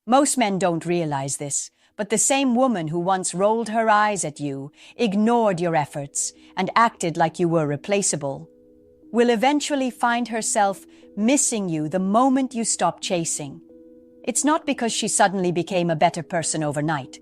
Most men don't realize this, but the same woman who once rolled her eyes at you, ignored your efforts, and acted like you were replaceable, will eventually find herself missing you the moment you stop chasing. It's not because she suddenly became a better person overnight.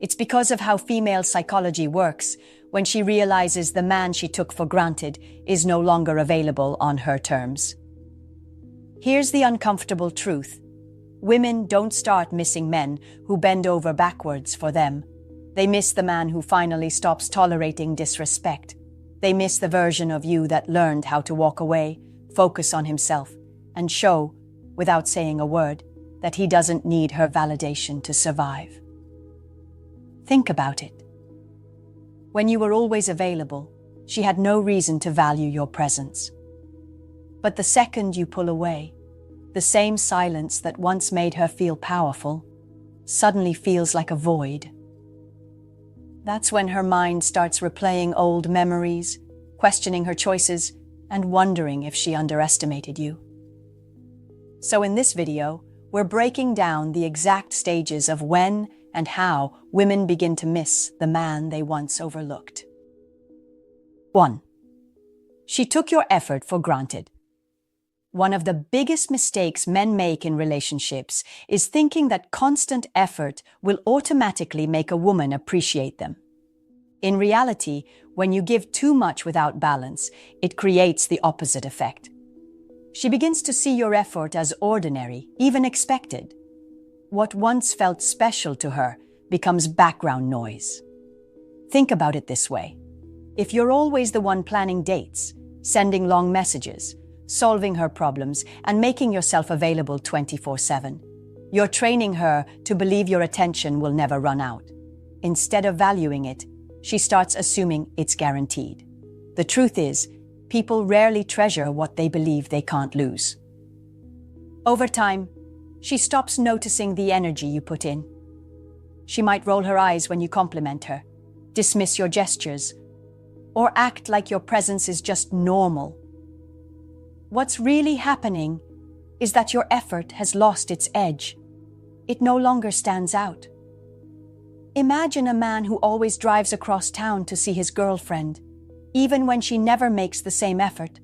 It's because of how female psychology works when she realizes the man she took for granted is no longer available on her terms. Here's the uncomfortable truth. Women don't start missing men who bend over backwards for them. They miss the man who finally stops tolerating disrespect. They miss the version of you that learned how to walk away, focus on himself, and show, without saying a word, that he doesn't need her validation to survive. Think about it. When you were always available, she had no reason to value your presence. But the second you pull away, the same silence that once made her feel powerful suddenly feels like a void. That's when her mind starts replaying old memories, questioning her choices, and wondering if she underestimated you. So in this video, we're breaking down the exact stages of when and how women begin to miss the man they once overlooked. 1. She took your effort for granted. One of the biggest mistakes men make in relationships is thinking that constant effort will automatically make a woman appreciate them. In reality, when you give too much without balance, it creates the opposite effect. She begins to see your effort as ordinary, even expected. What once felt special to her becomes background noise. Think about it this way. If you're always the one planning dates, sending long messages, solving her problems, and making yourself available 24/7, you're training her to believe your attention will never run out. Instead of valuing it, she starts assuming it's guaranteed. The truth is, people rarely treasure what they believe they can't lose. Over time, she stops noticing the energy you put in. She might roll her eyes when you compliment her, dismiss your gestures, or act like your presence is just normal. What's really happening is that your effort has lost its edge. It no longer stands out. Imagine a man who always drives across town to see his girlfriend, even when she never makes the same effort.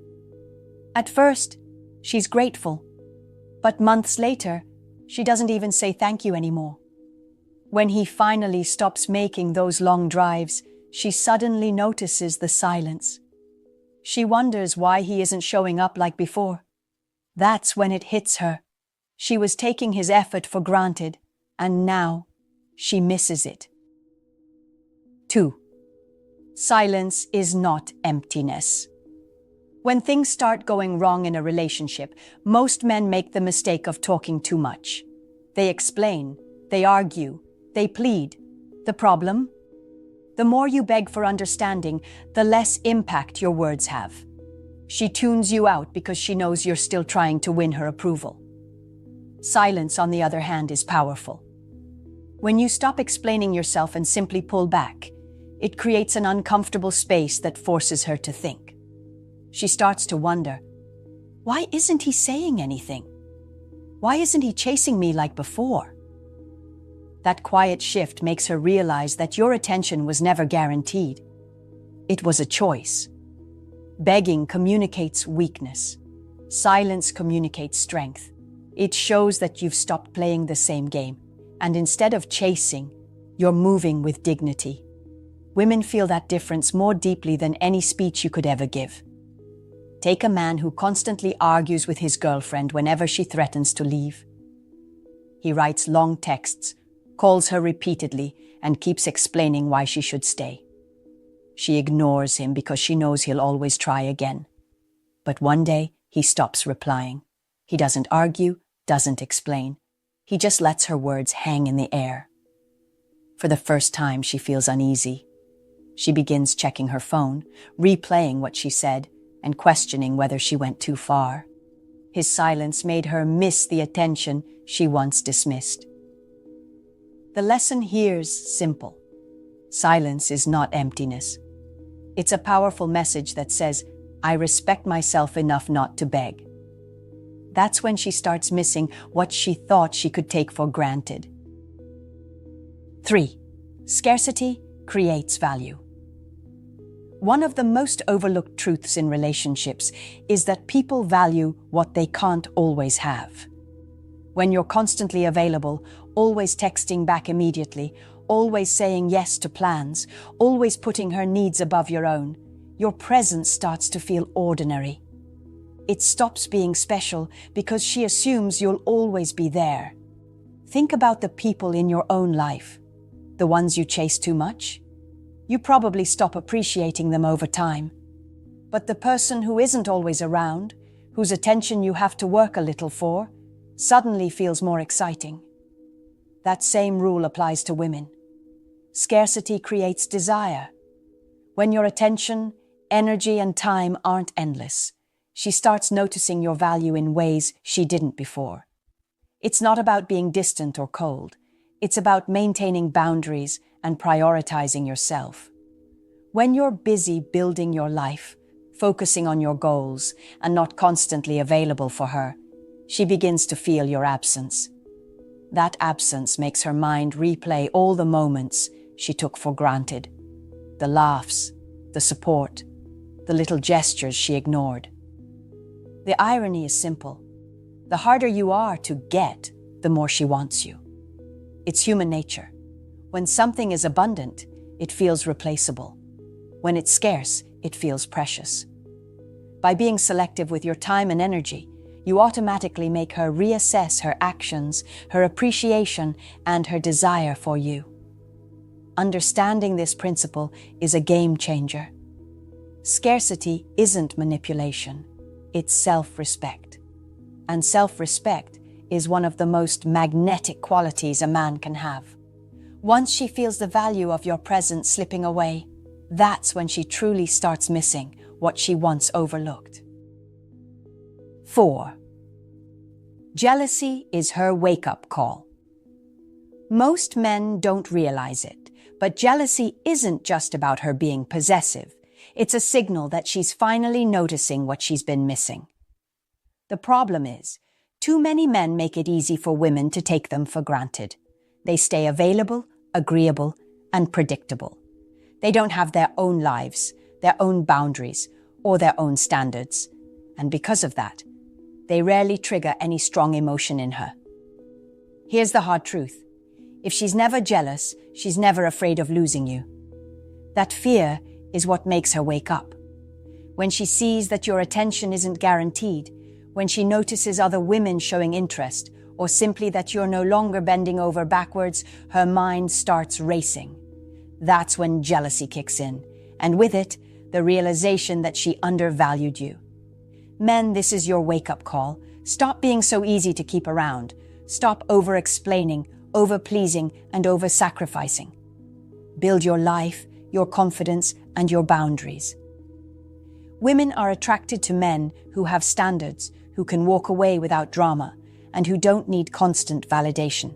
At first, she's grateful, but months later, she doesn't even say thank you anymore. When he finally stops making those long drives, she suddenly notices the silence. She wonders why he isn't showing up like before. That's when it hits her. She was taking his effort for granted, and now she misses it. 2. Silence is not emptiness. When things start going wrong in a relationship, most men make the mistake of talking too much. They explain, they argue, they plead. The problem? The more you beg for understanding, the less impact your words have. She tunes you out because she knows you're still trying to win her approval. Silence, on the other hand, is powerful. When you stop explaining yourself and simply pull back, it creates an uncomfortable space that forces her to think. She starts to wonder, why isn't he saying anything? Why isn't he chasing me like before? That quiet shift makes her realize that your attention was never guaranteed. It was a choice. Begging communicates weakness. Silence communicates strength. It shows that you've stopped playing the same game, and instead of chasing, you're moving with dignity. Women feel that difference more deeply than any speech you could ever give. Take a man who constantly argues with his girlfriend whenever she threatens to leave. He writes long texts, calls her repeatedly, and keeps explaining why she should stay. She ignores him because she knows he'll always try again. But one day, he stops replying. He doesn't argue, doesn't explain. He just lets her words hang in the air. For the first time, she feels uneasy. She begins checking her phone, replaying what she said, and questioning whether she went too far. His silence made her miss the attention she once dismissed. The lesson here's simple. Silence is not emptiness. It's a powerful message that says, I respect myself enough not to beg. That's when she starts missing what she thought she could take for granted. 3. Scarcity creates value. One of the most overlooked truths in relationships is that people value what they can't always have. When you're constantly available, always texting back immediately, always saying yes to plans, always putting her needs above your own, your presence starts to feel ordinary. It stops being special because she assumes you'll always be there. Think about the people in your own life. The ones you chase too much? You probably stop appreciating them over time. But the person who isn't always around, whose attention you have to work a little for, suddenly feels more exciting. That same rule applies to women. Scarcity creates desire. When your attention, energy, and time aren't endless, she starts noticing your value in ways she didn't before. It's not about being distant or cold. It's about maintaining boundaries and prioritizing yourself. When you're busy building your life, focusing on your goals, and not constantly available for her, she begins to feel your absence. That absence makes her mind replay all the moments she took for granted. The laughs, the support, the little gestures she ignored. The irony is simple. The harder you are to get, the more she wants you. It's human nature. When something is abundant, it feels replaceable. When it's scarce, it feels precious. By being selective with your time and energy, you automatically make her reassess her actions, her appreciation, and her desire for you. Understanding this principle is a game changer. Scarcity isn't manipulation, it's self-respect. And self-respect is one of the most magnetic qualities a man can have. Once she feels the value of your presence slipping away, that's when she truly starts missing what she once overlooked. 4. Jealousy is her wake-up call. Most men don't realize it, but jealousy isn't just about her being possessive. It's a signal that she's finally noticing what she's been missing. The problem is, too many men make it easy for women to take them for granted. They stay available, agreeable, and predictable. They don't have their own lives, their own boundaries, or their own standards. And because of that, they rarely trigger any strong emotion in her. Here's the hard truth. If she's never jealous, she's never afraid of losing you. That fear is what makes her wake up. When she sees that your attention isn't guaranteed, when she notices other women showing interest, or simply that you're no longer bending over backwards, her mind starts racing. That's when jealousy kicks in, and with it, the realization that she undervalued you. Men, this is your wake-up call. Stop being so easy to keep around. Stop over-explaining, over-pleasing, and over-sacrificing. Build your life, your confidence, and your boundaries. Women are attracted to men who have standards, who can walk away without drama, and who don't need constant validation.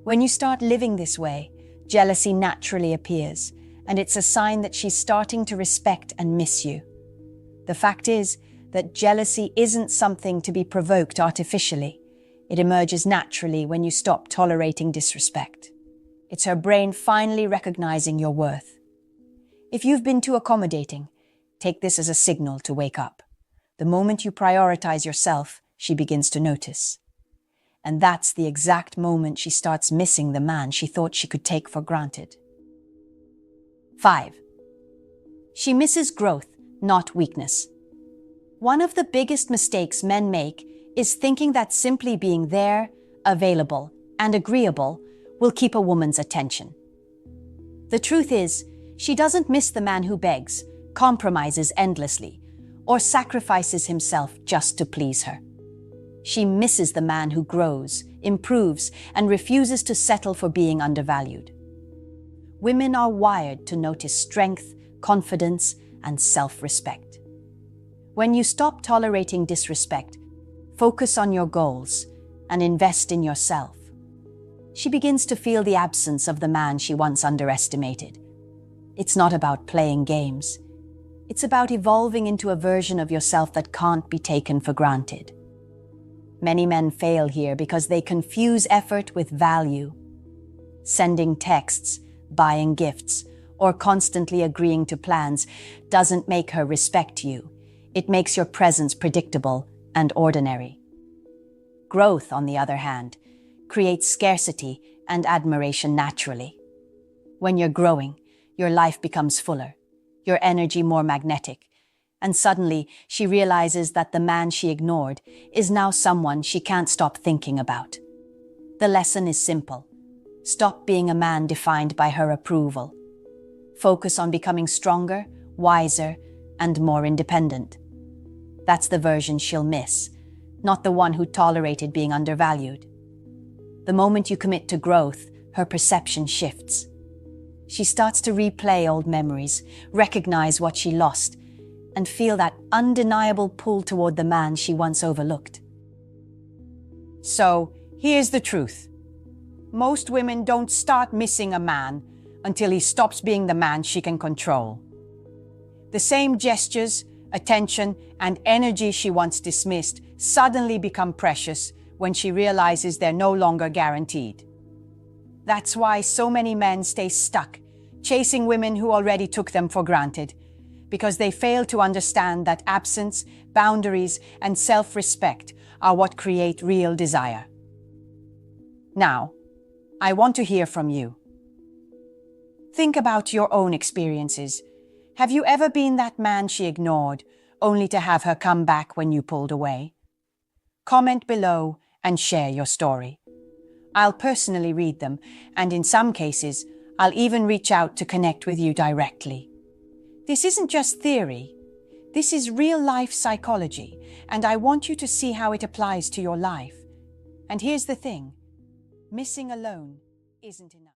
When you start living this way, jealousy naturally appears, and it's a sign that she's starting to respect and miss you. The fact is that jealousy isn't something to be provoked artificially. It emerges naturally when you stop tolerating disrespect. It's her brain finally recognizing your worth. If you've been too accommodating, take this as a signal to wake up. The moment you prioritize yourself, she begins to notice. And that's the exact moment she starts missing the man she thought she could take for granted. 5. She misses growth, not weakness. One of the biggest mistakes men make is thinking that simply being there, available, and agreeable will keep a woman's attention. The truth is, she doesn't miss the man who begs, compromises endlessly, or sacrifices himself just to please her. She misses the man who grows, improves, and refuses to settle for being undervalued. Women are wired to notice strength, confidence, and self-respect. When you stop tolerating disrespect, focus on your goals, and invest in yourself, she begins to feel the absence of the man she once underestimated. It's not about playing games. It's about evolving into a version of yourself that can't be taken for granted. Many men fail here because they confuse effort with value. Sending texts, buying gifts, or constantly agreeing to plans doesn't make her respect you. It makes your presence predictable and ordinary. Growth, on the other hand, creates scarcity and admiration naturally. When you're growing, your life becomes fuller, your energy more magnetic, and suddenly she realizes that the man she ignored is now someone she can't stop thinking about. The lesson is simple. Stop being a man defined by her approval. Focus on becoming stronger, wiser, and more independent. That's the version she'll miss, not the one who tolerated being undervalued. The moment you commit to growth, her perception shifts. She starts to replay old memories, recognize what she lost, and feel that undeniable pull toward the man she once overlooked. So, here's the truth. Most women don't start missing a man until he stops being the man she can control. The same gestures, attention, and energy she once dismissed suddenly become precious when she realizes they're no longer guaranteed. That's why so many men stay stuck, chasing women who already took them for granted, because they fail to understand that absence, boundaries, and self-respect are what create real desire. Now, I want to hear from you. Think about your own experiences. Have you ever been that man she ignored, only to have her come back when you pulled away? Comment below and share your story. I'll personally read them, and in some cases, I'll even reach out to connect with you directly. This isn't just theory. This is real-life psychology, and I want you to see how it applies to your life. And here's the thing. Missing alone isn't enough.